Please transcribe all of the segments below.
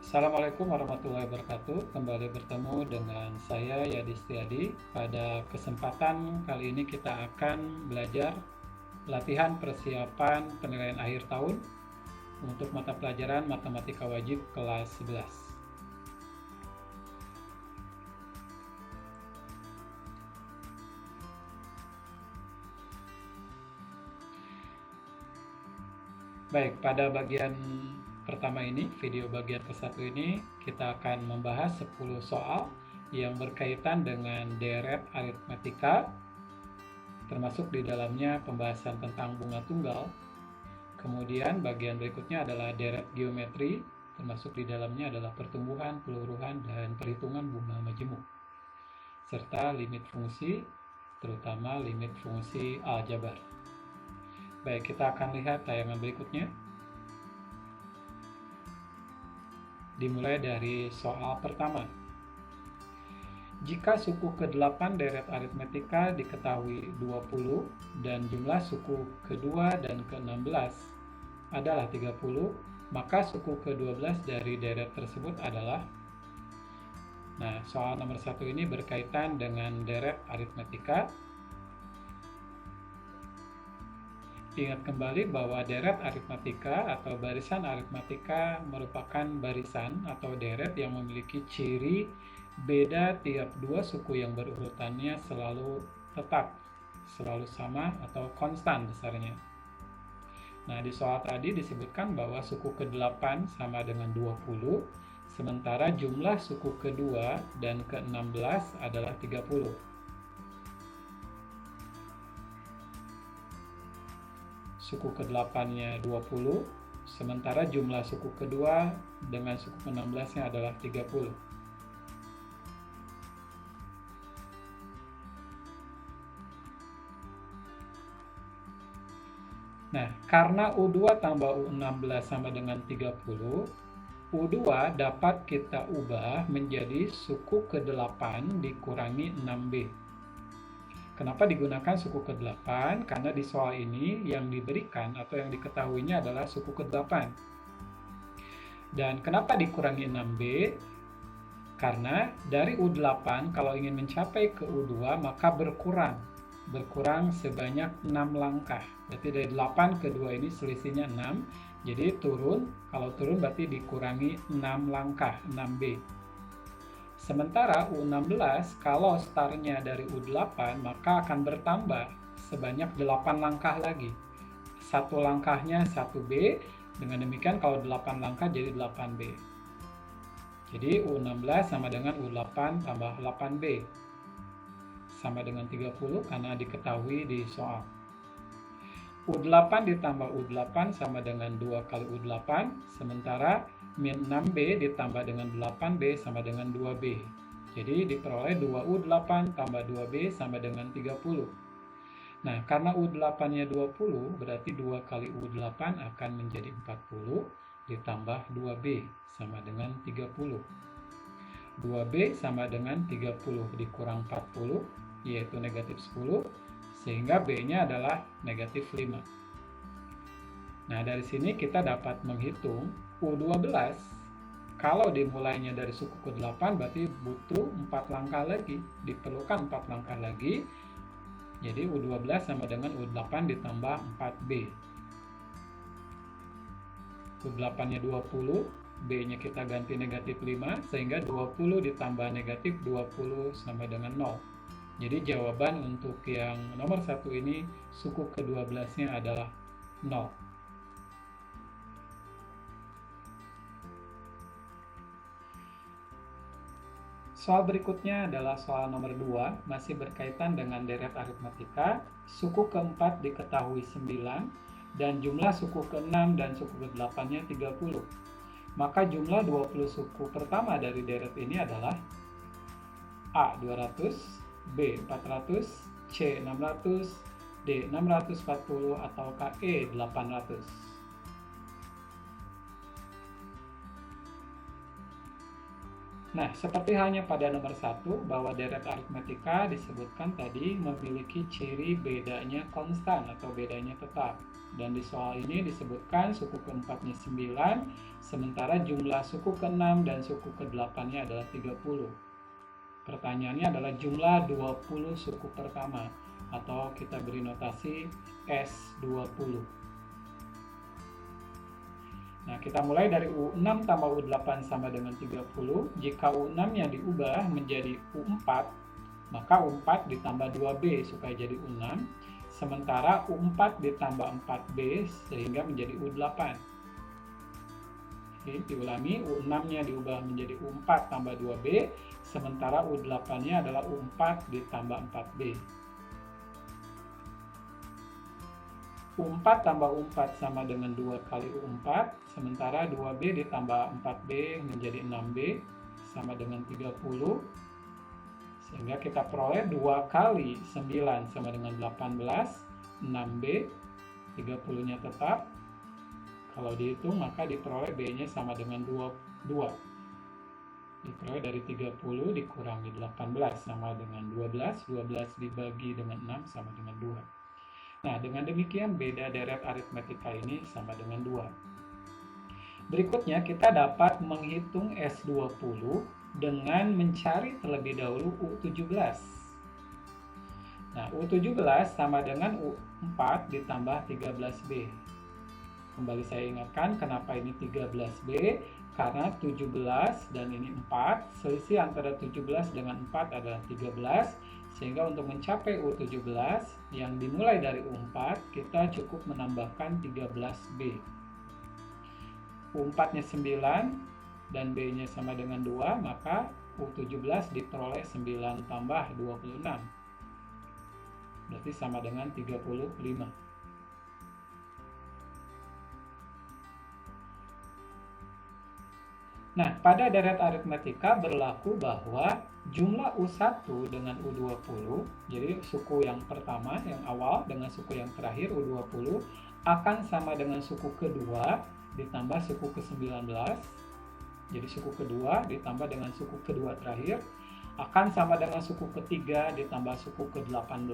Assalamualaikum warahmatullahi wabarakatuh. Kembali bertemu dengan saya Yadi Setiadi. Pada kesempatan kali ini kita akan belajar latihan persiapan penilaian akhir tahun untuk mata pelajaran Matematika Wajib kelas 11. Baik, pada bagian pertama ini, video bagian ke-1 ini, kita akan membahas 10 soal yang berkaitan dengan deret aritmatika, termasuk di dalamnya pembahasan tentang bunga tunggal. Kemudian bagian berikutnya adalah deret geometri, termasuk di dalamnya adalah pertumbuhan, peluruhan, dan perhitungan bunga majemuk, serta limit fungsi, terutama limit fungsi aljabar. Baik, kita akan lihat tayangan berikutnya. Dimulai dari soal pertama. Jika suku ke-8 deret aritmetika diketahui 20 dan jumlah suku ke-2 dan ke-16 adalah 30, maka suku ke-12 dari deret tersebut adalah. Nah, soal nomor 1 ini berkaitan dengan deret aritmetika. Ingat kembali bahwa deret aritmatika atau barisan aritmatika merupakan barisan atau deret yang memiliki ciri beda tiap dua suku yang berurutannya selalu tetap, selalu sama atau konstan besarnya. Nah, di soal tadi disebutkan bahwa suku ke-8 sama dengan 20, sementara jumlah suku ke-2 dan ke-16 adalah 30. Suku ke-8-nya 20, sementara jumlah suku kedua dengan suku ke-16-nya adalah 30. Nah, karena U2 tambah U16 sama dengan 30, U2 dapat kita ubah menjadi suku ke-8 dikurangi 6B. Kenapa digunakan suku ke-8? Karena di soal ini yang diberikan atau yang diketahuinya adalah suku ke-8. Dan kenapa dikurangi 6B? Karena dari U8 kalau ingin mencapai ke U2 maka berkurang sebanyak 6 langkah. Berarti dari 8 ke 2 ini selisihnya 6. Jadi kalau turun berarti dikurangi 6 langkah, 6B. Sementara U16 kalau startnya dari U8 maka akan bertambah sebanyak 8 langkah lagi. Satu langkahnya 1B, dengan demikian kalau 8 langkah jadi 8B. Jadi U16 sama dengan U8 tambah 8B. Sama dengan 30 karena diketahui di soal. U8 ditambah U8 sama dengan 2 kali U8, sementara min 6B ditambah dengan 8B sama dengan 2B. Jadi diperoleh 2U8 tambah 2B sama dengan 30. Nah, karena U8-nya 20, berarti 2 kali U8 akan menjadi 40, ditambah 2B sama dengan 30. 2B sama dengan 30 dikurang 40, yaitu negatif 10, sehingga B-nya adalah negatif 5. Nah, dari sini kita dapat menghitung U12, kalau dimulainya dari suku ke-8 berarti butuh 4 langkah lagi, diperlukan 4 langkah lagi. Jadi U12 sama dengan U8 ditambah 4B. U8-nya 20, B-nya kita ganti negatif 5, sehingga 20 ditambah negatif 20 sama dengan 0. Jadi jawaban untuk yang nomor 1 ini suku ke-12-nya adalah 0. Soal berikutnya adalah soal nomor 2, masih berkaitan dengan deret aritmatika. Suku ke-4 diketahui 9, dan jumlah suku ke-6 dan suku ke-8-nya 30. Maka jumlah 20 suku pertama dari deret ini adalah A. 200, B. 400, C. 600, D. 640, atau E. 800. Nah, seperti halnya pada nomor 1, bahwa deret aritmatika disebutkan tadi memiliki ciri bedanya konstan atau bedanya tetap. Dan di soal ini disebutkan suku keempatnya 9, sementara jumlah suku ke-6 dan suku ke-8-nya adalah 30. Pertanyaannya adalah jumlah 20 suku pertama, atau kita beri notasi S20. Nah, kita mulai dari U6 tambah U8 sama dengan 30. Jika U6-nya diubah menjadi U4, maka U4 ditambah 2B supaya jadi U6. Sementara U4 ditambah 4B sehingga menjadi U8. Oke, diulangi, U6-nya diubah menjadi U4 tambah 2B, sementara U8-nya adalah U4 ditambah 4B. U4 tambah U4 sama dengan 2 kali U4, sementara 2B ditambah 4B menjadi 6B, sama dengan 30. Sehingga kita peroleh 2 kali 9 sama dengan 18, 6B, 30-nya tetap. Kalau dihitung maka diperoleh B-nya sama dengan 2. Diperoleh dari 30 dikurangi 18 sama dengan 12, 12 dibagi dengan 6 sama dengan 2. Nah, dengan demikian beda deret aritmetika ini sama dengan 2. Berikutnya kita dapat menghitung S20 dengan mencari terlebih dahulu U17. Nah, U17 sama dengan U4 ditambah 13B. Kembali saya ingatkan kenapa ini 13B, karena 17 dan ini 4, selisih antara 17 dengan 4 adalah 13, sehingga untuk mencapai U17 yang dimulai dari U4, kita cukup menambahkan 13B. U4-nya 9, dan B-nya sama dengan 2, maka U17 diperoleh 9 tambah 26. Berarti sama dengan 35. Nah, pada deret aritmetika berlaku bahwa jumlah U1 dengan U20, jadi suku yang pertama, yang awal, dengan suku yang terakhir, U20, akan sama dengan suku kedua ditambah suku ke-19. Jadi suku kedua ditambah dengan suku kedua terakhir akan sama dengan suku ketiga ditambah suku ke-18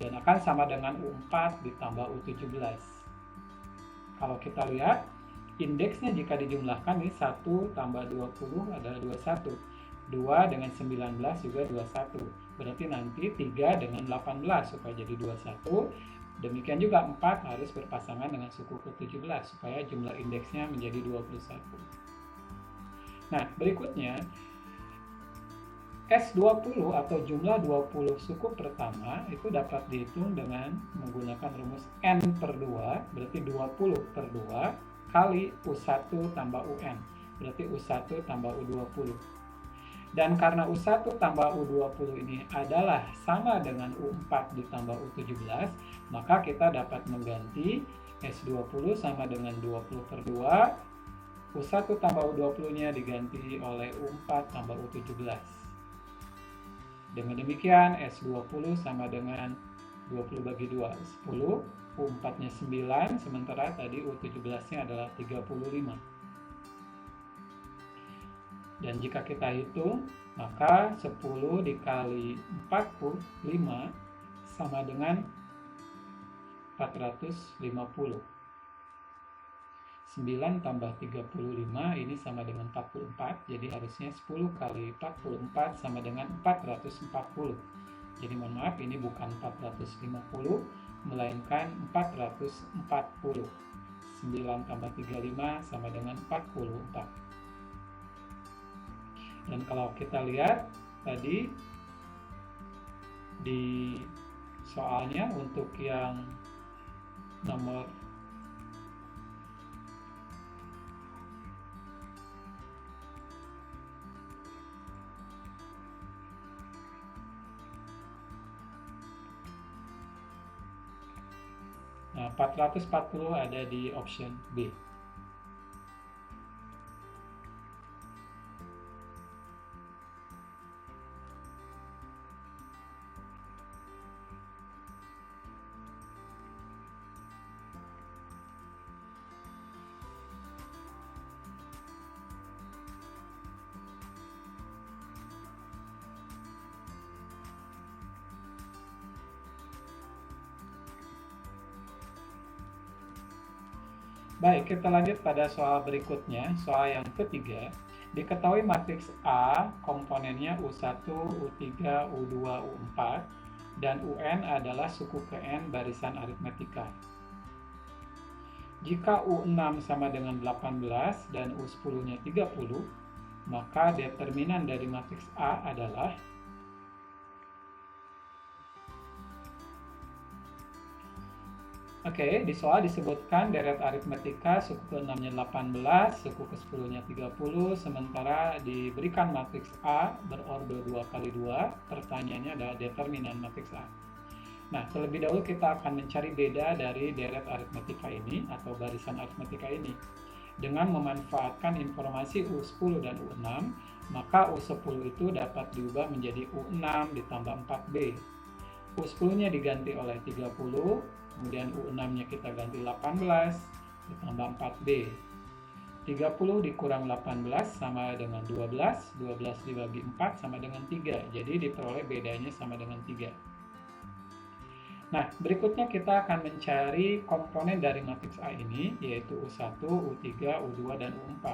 dan akan sama dengan U4 ditambah U17. Kalau kita lihat indeksnya jika dijumlahkan ini 1 tambah 20 adalah 21. 2 dengan 19 juga 21. Berarti nanti 3 dengan 18 supaya jadi 21. Demikian juga 4 harus berpasangan dengan suku ke-17 supaya jumlah indeksnya menjadi 21. Nah, berikutnya S20 atau jumlah 20 suku pertama itu dapat dihitung dengan menggunakan rumus N per 2, berarti 20 per 2 kali U1 tambah UN, berarti U1 tambah U20. Dan karena U1 tambah U20 ini adalah sama dengan U4 ditambah U17, maka kita dapat mengganti S20 sama dengan 20 per 2, U1 tambah U20-nya diganti oleh U4 tambah U17. Dengan demikian S20 sama dengan 20 bagi 2, 10, U4-nya 9, sementara tadi U17-nya adalah 35. Dan jika kita hitung, maka 10 dikali 45 sama dengan 450. 9 tambah 35 ini sama dengan 44, jadi harusnya 10 kali 44 sama dengan 440. Jadi mohon maaf, ini bukan 450, melainkan 440. 9 tambah 35 sama dengan 44. Dan kalau kita lihat tadi di soalnya untuk yang nomor nah, 440 ada di option B. Baik, kita lanjut pada soal berikutnya, soal yang ketiga. Diketahui matriks A komponennya U1, U3, U2, U4, dan UN adalah suku ke N barisan aritmetika. Jika U6 sama dengan 18 dan U10-nya 30, maka determinan dari matriks A adalah Oke, di soal disebutkan deret aritmetika suku ke-6-nya 18, suku ke-10-nya 30, sementara diberikan matriks A berordo 2 kali 2, pertanyaannya adalah determinan matriks A. Nah, terlebih dahulu kita akan mencari beda dari deret aritmetika ini atau barisan aritmetika ini. Dengan memanfaatkan informasi U10 dan U6, maka U10 itu dapat diubah menjadi U6 ditambah 4B. U10-nya diganti oleh 30, kemudian U6-nya kita ganti 18 ditambah 4B. 30 dikurang 18 sama dengan 12, 12 dibagi 4 sama dengan 3, jadi diperoleh bedanya sama dengan 3. Nah, berikutnya kita akan mencari komponen dari matriks A ini, yaitu U1, U3, U2, dan U4.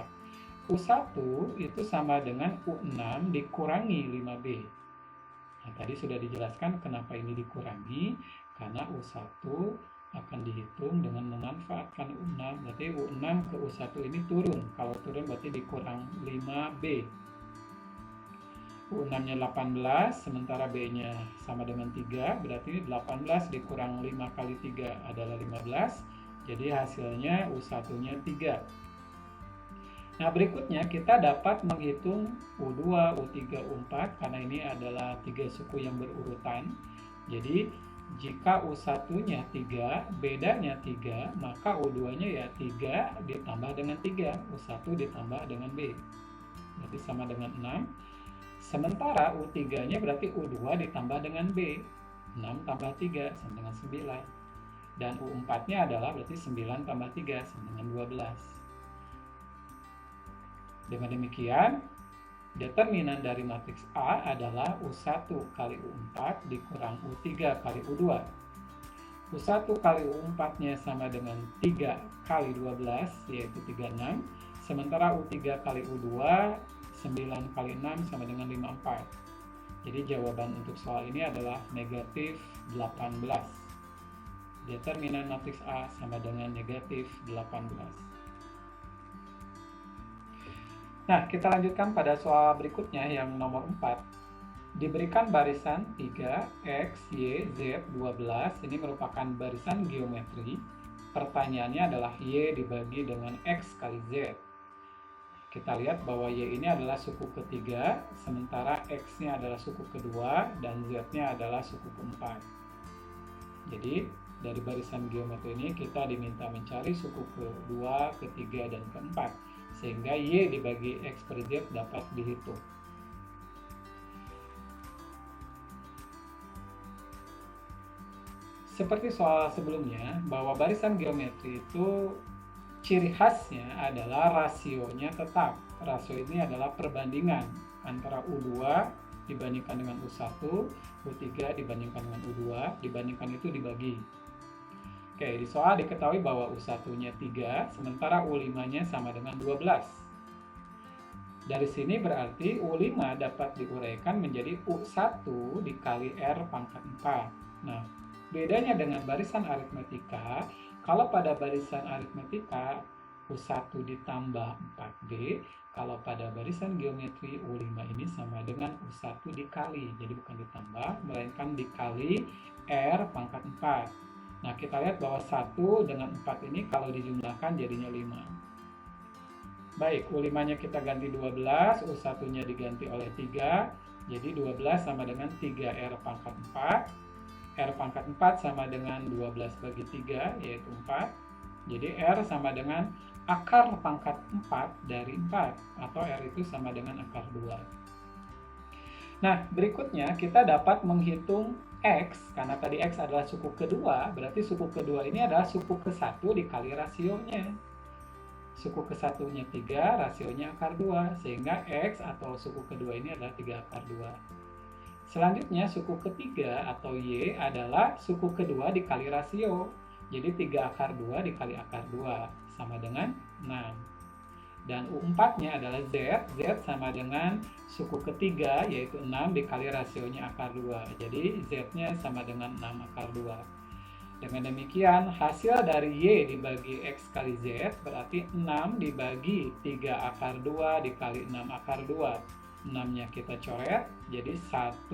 U1 itu sama dengan U6 dikurangi 5B. Nah, tadi sudah dijelaskan kenapa ini dikurangi, karena U1 akan dihitung dengan memanfaatkan U6, berarti U6 ke U1 ini turun, kalau turun berarti dikurang 5B. U6-nya 18, sementara B-nya sama dengan 3, berarti 18 dikurang 5 kali 3 adalah 15, jadi hasilnya U1-nya 3. Nah, berikutnya kita dapat menghitung U2, U3, U4, karena ini adalah 3 suku yang berurutan. Jadi, jika U1-nya 3, bedanya 3, maka U2-nya ya 3 ditambah dengan 3, U1 ditambah dengan B. Berarti sama dengan 6. Sementara U3-nya berarti U2 ditambah dengan B. 6 tambah 3 sama dengan 9. Dan U4-nya adalah berarti 9 tambah 3 sama dengan 12. Dengan demikian, determinan dari matriks A adalah U1 kali U4 dikurang U3 kali U2. U1 kali U4-nya sama dengan 3 kali 12, yaitu 36. Sementara U3 kali U2, 9 kali 6 sama dengan 54. Jadi jawaban untuk soal ini adalah negatif 18. Determinan matriks A sama dengan negatif 18. Nah, kita lanjutkan pada soal berikutnya yang nomor 4. Diberikan barisan 3, X, Y, Z, 12. Ini merupakan barisan geometri. Pertanyaannya adalah Y dibagi dengan X kali Z. Kita lihat bahwa Y ini adalah suku ketiga, sementara X-nya adalah suku kedua, dan Z-nya adalah suku keempat. Jadi, dari barisan geometri ini kita diminta mencari suku kedua, ketiga, dan keempat, sehingga Y dibagi X per Z dapat dihitung. Seperti soal sebelumnya, bahwa barisan geometri itu ciri khasnya adalah rasionya tetap. Rasio ini adalah perbandingan antara U2 dibandingkan dengan U1, U3 dibandingkan dengan U2, dibandingkan itu dibagi. Oke, di soal diketahui bahwa U1-nya 3, sementara U5-nya sama dengan 12. Dari sini berarti U5 dapat diuraikan menjadi U1 dikali R pangkat 4. Nah, bedanya dengan barisan aritmetika, kalau pada barisan aritmetika U1 ditambah 4B, kalau pada barisan geometri U5 ini sama dengan U1 dikali, jadi bukan ditambah, melainkan dikali R pangkat 4. Nah, kita lihat bahwa 1 dengan 4 ini kalau dijumlahkan jadinya 5. Baik, U5-nya kita ganti 12, U1-nya diganti oleh 3, jadi 12 sama dengan 3R pangkat 4. R pangkat 4 sama dengan 12 bagi 3, yaitu 4. Jadi R sama dengan akar pangkat 4 dari 4, atau R itu sama dengan akar 2. Nah, berikutnya kita dapat menghitung X, karena tadi X adalah suku kedua, berarti suku kedua ini adalah suku ke-1 dikali rasionya. Suku ke-1-nya 3, rasionya akar 2, sehingga X atau suku kedua ini adalah 3 akar 2. Selanjutnya, suku ketiga atau Y adalah suku kedua dikali rasio. Jadi 3 akar 2 dikali akar 2, sama dengan 6. Dan U4-nya adalah Z. Z sama dengan suku ketiga, yaitu 6 dikali rasionya akar 2. Jadi Z-nya sama dengan 6 akar 2. Dengan demikian, hasil dari Y dibagi X kali Z berarti 6 dibagi 3 akar 2 dikali 6 akar 2. 6-nya kita coret, jadi 1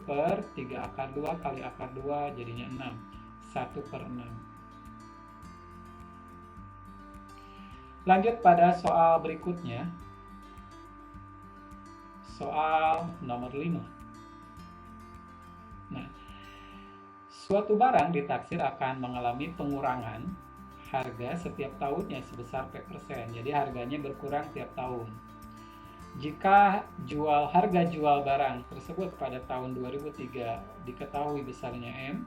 per 3 akar 2 kali akar 2 jadinya 6. 1 per 6. Lanjut pada soal berikutnya. Soal nomor 5. Nah, suatu barang ditaksir akan mengalami pengurangan harga setiap tahunnya sebesar P%. Jadi harganya berkurang tiap tahun. Jika harga jual barang tersebut pada tahun 2003 diketahui besarnya M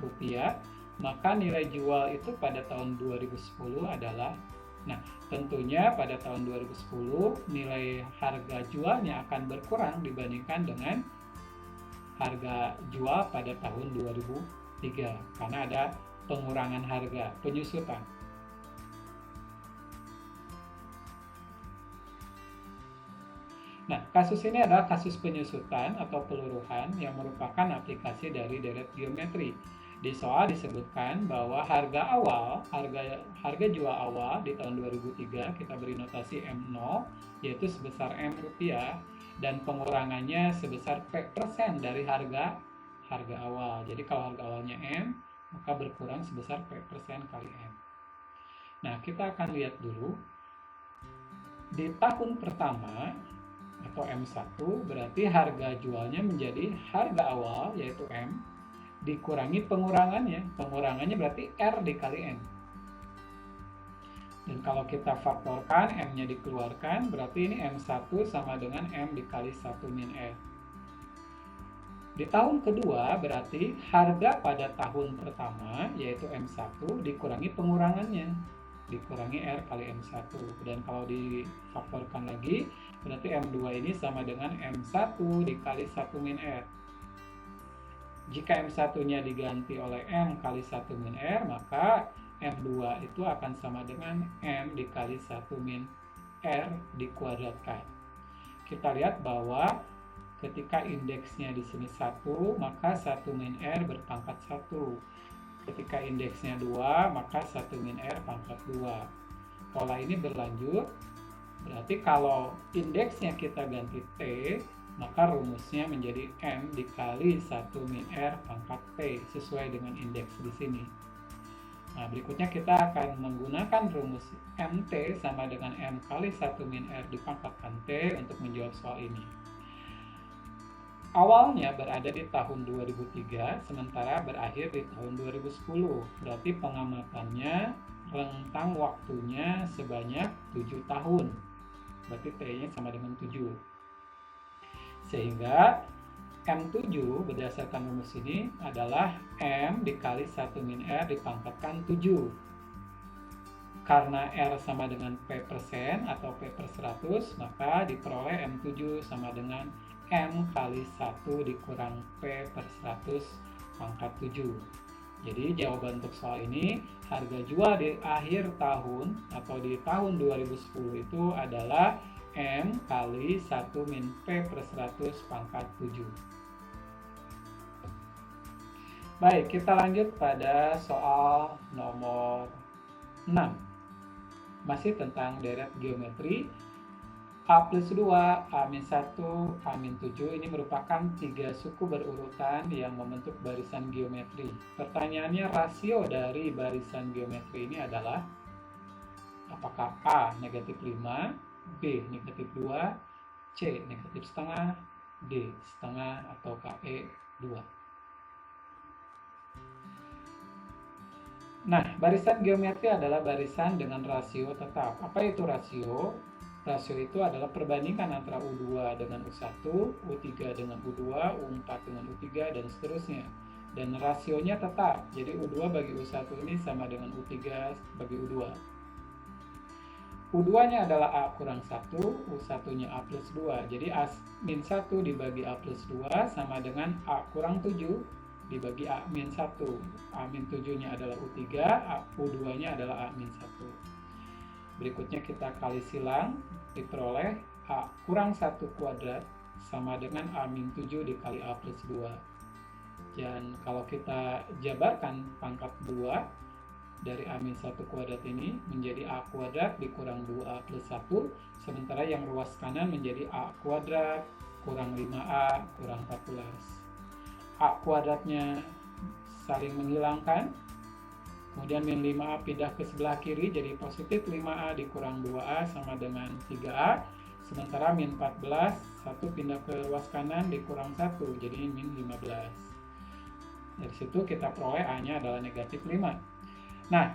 rupiah, maka nilai jual itu pada tahun 2010 adalah, nah tentunya pada tahun 2010 nilai harga jualnya akan berkurang dibandingkan dengan harga jual pada tahun 2003 karena ada pengurangan harga, penyusutan. Nah, kasus ini adalah kasus penyusutan atau peluruhan yang merupakan aplikasi dari deret geometri. Di soal disebutkan bahwa harga jual awal di tahun 2003 kita beri notasi M0 yaitu sebesar M rupiah dan pengurangannya sebesar P% dari harga awal. Jadi kalau harga awalnya M, maka berkurang sebesar P% kali M. Nah, kita akan lihat dulu di tahun pertama atau M1 berarti harga jualnya menjadi harga awal yaitu M dikurangi pengurangannya berarti R dikali M. Dan kalau kita faktorkan M-nya dikeluarkan berarti ini M1 sama dengan M dikali 1 min R. Di tahun kedua berarti harga pada tahun pertama yaitu M1 dikurangi pengurangannya dikurangi R kali M1. Dan kalau difaktorkan lagi berarti M2 ini sama dengan M1 dikali 1 min R. Jika M1-nya diganti oleh M kali 1 min R, maka M2 itu akan sama dengan M dikali 1 min R dikuadratkan. Kita lihat bahwa ketika indeksnya di sini 1, maka 1 min R berpangkat 1. Ketika indeksnya 2, maka 1 min R pangkat 2. Pola ini berlanjut, berarti kalau indeksnya kita ganti T, maka rumusnya menjadi M dikali 1 min R pangkat T sesuai dengan indeks di sini. Nah, berikutnya kita akan menggunakan rumus MT sama dengan M kali 1 min R dipangkatkan T untuk menjawab soal ini. Awalnya berada di tahun 2003, sementara berakhir di tahun 2010. Berarti pengamatannya rentang waktunya sebanyak 7 tahun. Berarti T-nya sama dengan 7. Sehingga M7 berdasarkan rumus ini adalah M dikali 1 min R dipangkatkan 7. Karena R sama dengan P% atau P per 100, maka diperoleh M7 sama dengan M kali 1 dikurang P per 100 pangkat 7. Jadi jawaban untuk soal ini, harga jual di akhir tahun atau di tahun 2010 itu adalah M kali 1 min P per 100 pangkat 7. Baik, kita lanjut pada soal nomor 6. Masih tentang deret geometri. A plus 2, A min 1, A min 7 ini merupakan 3 suku berurutan yang membentuk barisan geometri. Pertanyaannya, rasio dari barisan geometri ini adalah apakah A negatif 5, B negatif 2, C negatif setengah, D setengah, atau KE 2. Nah, barisan geometri adalah barisan dengan rasio tetap. Apa itu rasio? Rasio itu adalah perbandingan antara U2 dengan U1, U3 dengan U2, U4 dengan U3, dan seterusnya. Dan rasionya tetap, jadi U2 bagi U1 ini sama dengan U3 bagi U2. U2-nya adalah A kurang 1, U1-nya A plus 2. Jadi A min 1 dibagi A plus 2 sama dengan A kurang 7 dibagi A min 1. A min 7-nya adalah U3, U2-nya adalah A min 1. Berikutnya kita kali silang, diperoleh A kurang 1 kuadrat sama dengan A-7 dikali A plus 2. Dan kalau kita jabarkan pangkat 2 dari A-1 kuadrat ini menjadi A kuadrat dikurang 2A plus 1, sementara yang ruas kanan menjadi A kuadrat kurang 5A kurang 14. A kuadratnya saling menghilangkan, kemudian min 5A pindah ke sebelah kiri jadi positif 5A dikurang 2A sama dengan 3A, sementara min 14, 1 pindah ke ruas kanan dikurang 1 jadi min 15. Dari situ kita peroleh A-nya adalah negatif 5. Nah,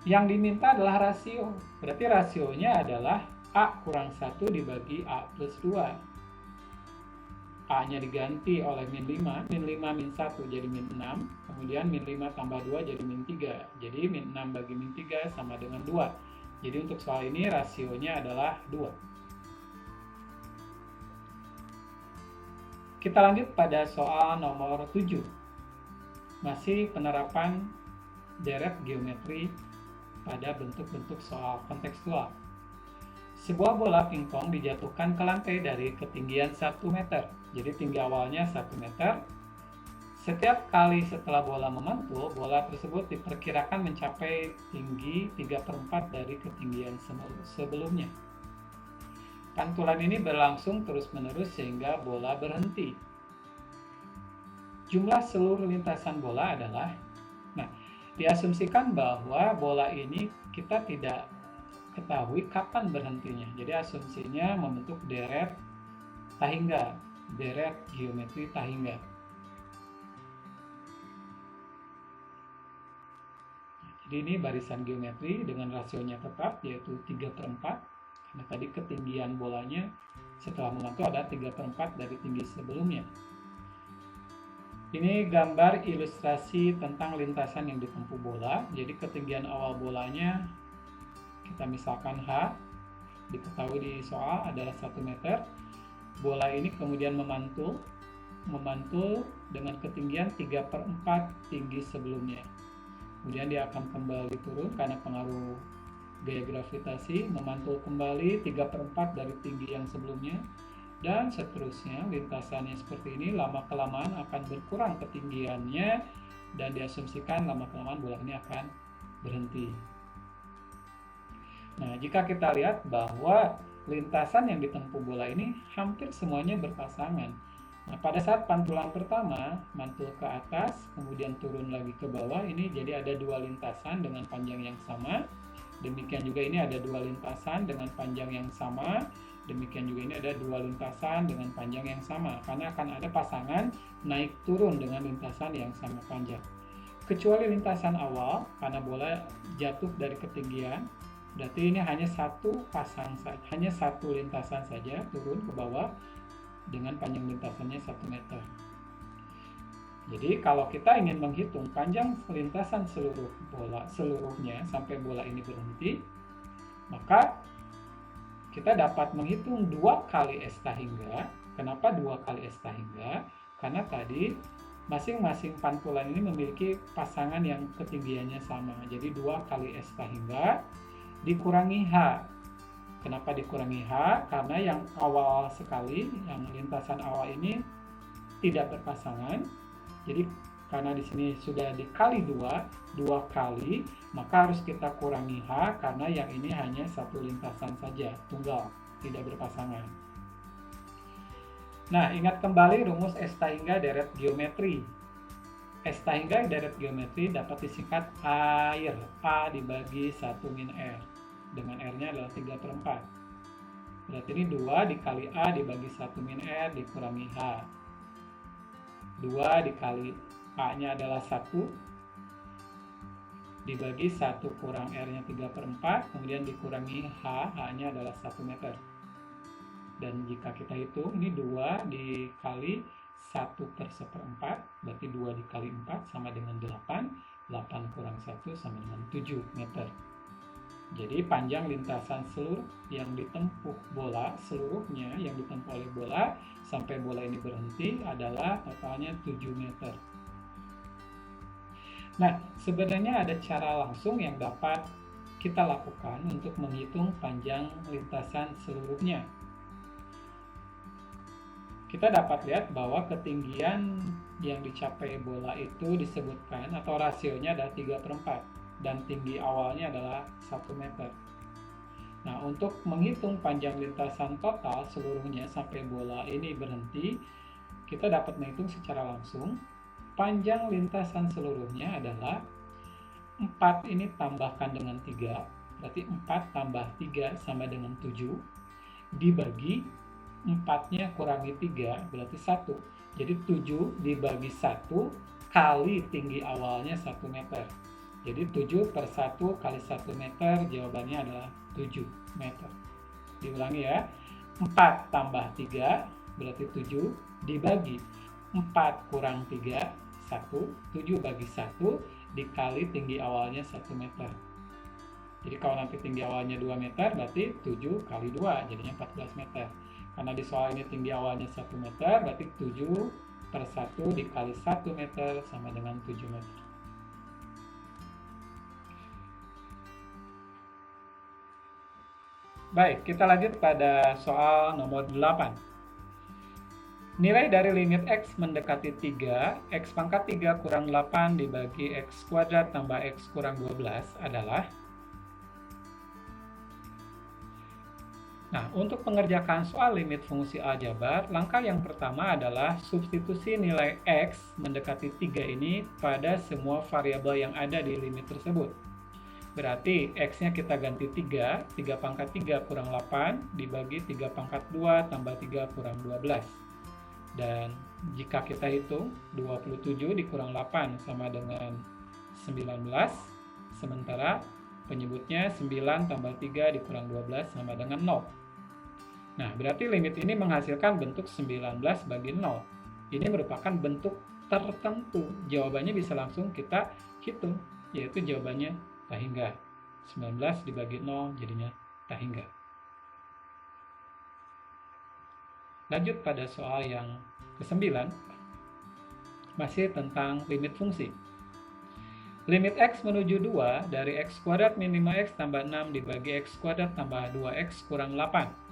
yang diminta adalah rasio. Berarti rasionya adalah A kurang 1 dibagi A plus 2. A-nya diganti oleh min 5. Min 5 min 1 jadi min 6. Kemudian min 5 tambah 2 jadi min 3. Jadi min 6 bagi min 3 sama dengan 2. Jadi untuk soal ini rasionya adalah 2. Kita lanjut pada soal nomor 7. Masih penerapan deret geometri pada bentuk-bentuk soal kontekstual. Sebuah bola pingpong dijatuhkan ke lantai dari ketinggian 1 meter. Jadi tinggi awalnya 1 meter. Setiap kali setelah bola memantul, bola tersebut diperkirakan mencapai tinggi 3/4 dari ketinggian sebelumnya. Pantulan ini berlangsung terus-menerus sehingga bola berhenti. Jumlah seluruh lintasan bola adalah, diasumsikan bahwa bola ini kita tidak ketahui kapan berhentinya. Jadi asumsinya membentuk deret tahingga, deret geometri tahingga. Jadi ini barisan geometri dengan rasionya tetap yaitu 3/4. Karena tadi ketinggian bolanya setelah memantul ada 3/4 dari tinggi sebelumnya. Ini gambar ilustrasi tentang lintasan yang ditempuh bola. Jadi ketinggian awal bolanya kita misalkan H, diketahui di soal adalah 1 meter. Bola ini kemudian memantul dengan ketinggian 3/4 tinggi sebelumnya. Kemudian dia akan kembali turun karena pengaruh gaya gravitasi, memantul kembali 3/4 dari tinggi yang sebelumnya. Dan seterusnya, lintasannya seperti ini lama-kelamaan akan berkurang ketinggiannya dan diasumsikan lama-kelamaan bola ini akan berhenti. Nah, jika kita lihat bahwa lintasan yang ditempuh bola ini hampir semuanya berpasangan. Nah, pada saat pantulan pertama, mantul ke atas, kemudian turun lagi ke bawah, ini jadi ada 2 lintasan dengan panjang yang sama. Demikian juga ini ada 2 lintasan dengan panjang yang sama. Demikian juga ini ada 2 lintasan dengan panjang yang sama, karena akan ada pasangan naik turun dengan lintasan yang sama panjang. Kecuali lintasan awal, karena bola jatuh dari ketinggian, berarti ini hanya satu lintasan saja turun ke bawah dengan panjang lintasannya 1 meter. Jadi kalau kita ingin menghitung panjang lintasan seluruhnya sampai bola ini berhenti, maka kita dapat menghitung 2 kali S tahingga. Kenapa 2 kali S tahingga? Karena tadi masing-masing pantulan ini memiliki pasangan yang ketinggiannya sama. Jadi 2 kali S tahingga dikurangi H. Kenapa dikurangi H? Karena yang awal sekali, yang lintasan awal ini tidak berpasangan. Jadi karena di sini sudah dikali 2 kali, maka harus kita kurangi H karena yang ini hanya satu lintasan saja, tunggal, tidak berpasangan. Nah, ingat kembali rumus S tahingga deret geometri. S tahingga deret geometri dapat disingkat air, A dibagi 1 min R, dengan R-nya adalah 3/4. Berarti ini 2 dikali A dibagi 1 min R dikurangi H. 2 dikali A-nya adalah 1 dibagi 1 kurang R-nya 3/4, kemudian dikurangi H, H-nya adalah 1 meter. Dan jika kita hitung, ini 2 dikali 1/1/4, berarti 2 dikali 4 sama dengan 8, 8 kurang 1 sama dengan 7 meter. Jadi panjang lintasan seluruh yang ditempuh bola, seluruhnya yang ditempuh oleh bola sampai bola ini berhenti adalah totalnya 7 meter. Nah, sebenarnya ada cara langsung yang dapat kita lakukan untuk menghitung panjang lintasan seluruhnya. Kita dapat lihat bahwa ketinggian yang dicapai bola itu disebutkan atau rasionya adalah 3/4 dan tinggi awalnya adalah 1 meter. Nah, untuk menghitung panjang lintasan total seluruhnya sampai bola ini berhenti, kita dapat menghitung secara langsung. Panjang lintasan seluruhnya adalah 4 ini tambahkan dengan 3, berarti 4 tambah 3 sama dengan 7, dibagi 4-nya kurangi 3, berarti 1. Jadi 7 dibagi 1 kali tinggi awalnya 1 meter. Jadi 7 per 1 kali 1 meter, jawabannya adalah 7 meter. Diulangi ya, 4 tambah 3 berarti 7, dibagi 4 kurang 3, 1, 7 bagi 1 dikali tinggi awalnya 1 meter. Jadi kalau nanti tinggi awalnya 2 meter, berarti 7 kali 2, jadinya 14 meter. Karena di soal ini tinggi awalnya 1 meter, berarti 7 per 1 dikali 1 meter sama dengan 7 meter. Baik, kita lanjut pada soal nomor 8. Nilai dari limit X mendekati 3, X pangkat 3 kurang 8 dibagi X kuadrat tambah X kurang 12 adalah. Nah, untuk mengerjakan soal limit fungsi aljabar, langkah yang pertama adalah substitusi nilai X mendekati 3 ini pada semua variabel yang ada di limit tersebut. Berarti X-nya kita ganti 3, 3 pangkat 3 kurang 8 dibagi 3 pangkat 2 tambah 3 kurang 12. Dan jika kita hitung 27 dikurang 8 sama dengan 19, sementara penyebutnya 9 tambah 3 dikurang 12 sama dengan 0. Nah, berarti limit ini menghasilkan bentuk 19 bagi 0. Ini merupakan bentuk tertentu. Jawabannya bisa langsung kita hitung, yaitu jawabannya tak hingga. 19 dibagi 0 jadinya tak hingga. Lanjut pada soal yang ke-9, masih tentang limit fungsi. Limit X menuju 2 dari X kuadrat min 5X tambah 6 dibagi X kuadrat tambah 2X kurang 8.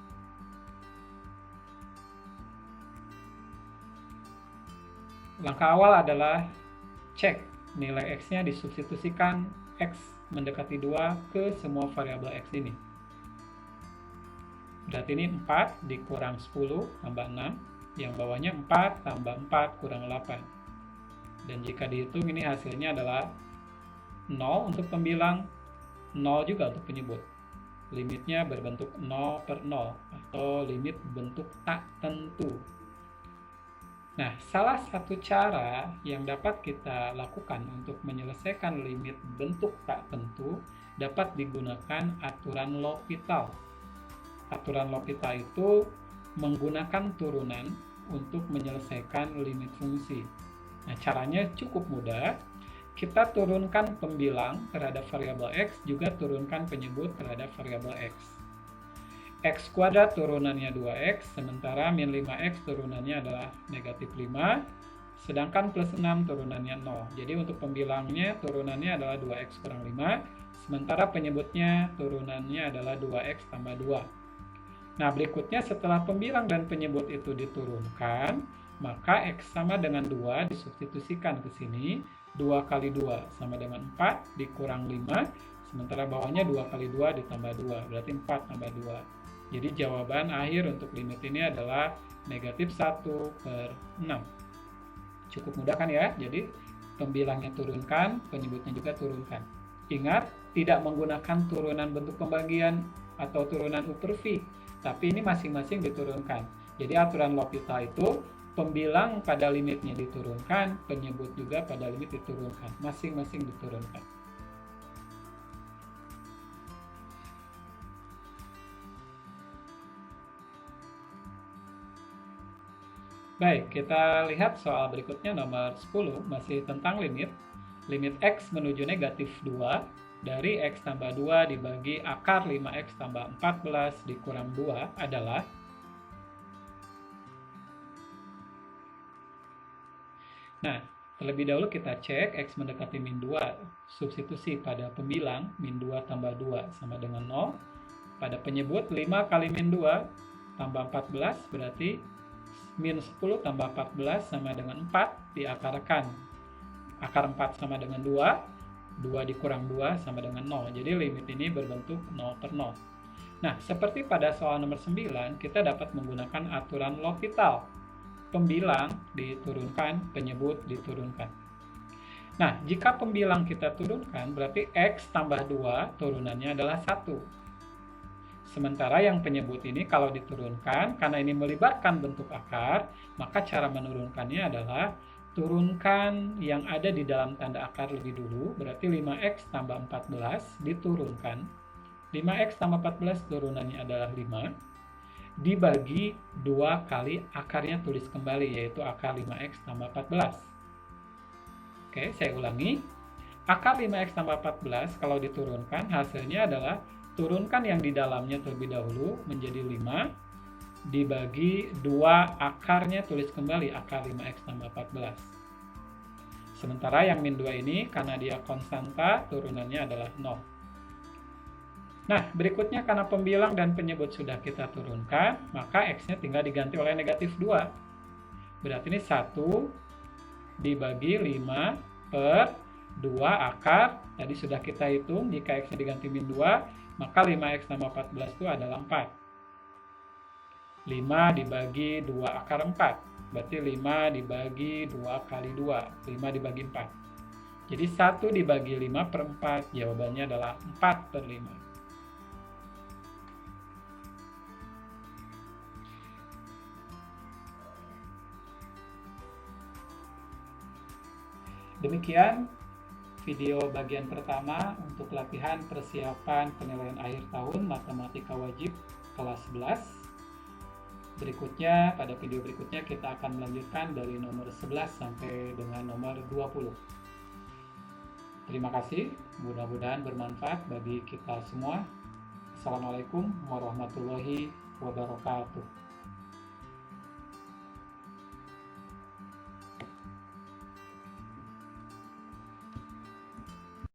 Langkah awal adalah cek nilai X-nya disubstitusikan X mendekati 2 ke semua variabel X ini. Berarti ini 4 dikurang 10 tambah 6, yang bawahnya 4 tambah 4 kurang 8. Dan jika dihitung ini hasilnya adalah 0 untuk pembilang, 0 juga untuk penyebut. Limitnya berbentuk 0 per 0 atau limit bentuk tak tentu. Nah, salah satu cara yang dapat kita lakukan untuk menyelesaikan limit bentuk tak tentu dapat digunakan aturan L'Hopital. Aturan L'Hopital itu menggunakan turunan untuk menyelesaikan limit fungsi. Nah, caranya cukup mudah. Kita turunkan pembilang terhadap variabel X, juga turunkan penyebut terhadap variabel X. X kuadrat turunannya 2X, sementara min 5X turunannya adalah negatif 5, sedangkan plus 6 turunannya 0. Jadi untuk pembilangnya turunannya adalah 2X kurang 5, sementara penyebutnya turunannya adalah 2X tambah 2. Nah, berikutnya setelah pembilang dan penyebut itu diturunkan, maka X sama dengan 2 disubstitusikan ke sini. 2 kali 2 sama dengan 4 dikurang 5, sementara bawahnya 2 kali 2 ditambah 2, berarti 4 tambah 2. Jadi jawaban akhir untuk limit ini adalah negatif 1 per 6. Cukup mudah kan ya? Jadi pembilangnya turunkan, penyebutnya juga turunkan. Ingat, tidak menggunakan turunan bentuk pembagian atau turunan U per V, tapi ini masing-masing diturunkan. Jadi aturan L'Hopital itu pembilang pada limitnya diturunkan, penyebut juga pada limit diturunkan, masing-masing diturunkan. Baik, kita lihat soal berikutnya nomor 10, masih tentang limit. Limit X menuju negatif 2 dari X tambah 2 dibagi akar 5X tambah 14 dikurang 2 adalah. Nah, Terlebih dahulu kita cek X mendekati min 2, substitusi pada pembilang min 2 tambah 2 sama dengan 0. Pada penyebut 5 kali min 2 tambah 14 berarti min 10 tambah 14 sama dengan 4 diakarkan. Akar 4 sama dengan 2, 2 dikurang 2 sama dengan 0. Jadi limit ini berbentuk 0 per 0. Nah, seperti pada soal nomor 9, kita dapat menggunakan aturan L'Hopital. Pembilang diturunkan, penyebut diturunkan. Nah, jika pembilang kita turunkan, berarti X tambah 2 turunannya adalah 1. Sementara yang penyebut ini kalau diturunkan, karena ini melibatkan bentuk akar, maka cara menurunkannya adalah turunkan yang ada di dalam tanda akar lebih dulu, berarti 5X tambah 14 diturunkan. 5X tambah 14 turunannya adalah 5, dibagi 2 kali akarnya tulis kembali, yaitu akar 5X tambah 14. Oke, saya ulangi. Akar 5X tambah 14 kalau diturunkan, hasilnya adalah turunkan yang di dalamnya terlebih dahulu menjadi 5, dibagi 2 akarnya tulis kembali, akar 5X tambah 14. Sementara yang min 2 ini, karena dia konstanta, turunannya adalah 0. Nah, berikutnya karena pembilang dan penyebut sudah kita turunkan, maka X-nya tinggal diganti oleh negatif 2. Berarti ini 1 dibagi 5 per 2 akar, tadi sudah kita hitung, jika X-nya diganti min 2, maka 5X tambah 14 itu adalah 4. 5 dibagi 2 akar 4, berarti 5 dibagi 2 kali 2, 5 dibagi 4. Jadi 1 dibagi 5 per 4, jawabannya adalah 4 per 5. Demikian video bagian pertama untuk latihan persiapan penilaian akhir tahun Matematika Wajib kelas 11. Berikutnya, pada video berikutnya kita akan melanjutkan dari nomor 11 sampai dengan nomor 20. Terima kasih, mudah-mudahan bermanfaat bagi kita semua. Assalamualaikum warahmatullahi wabarakatuh.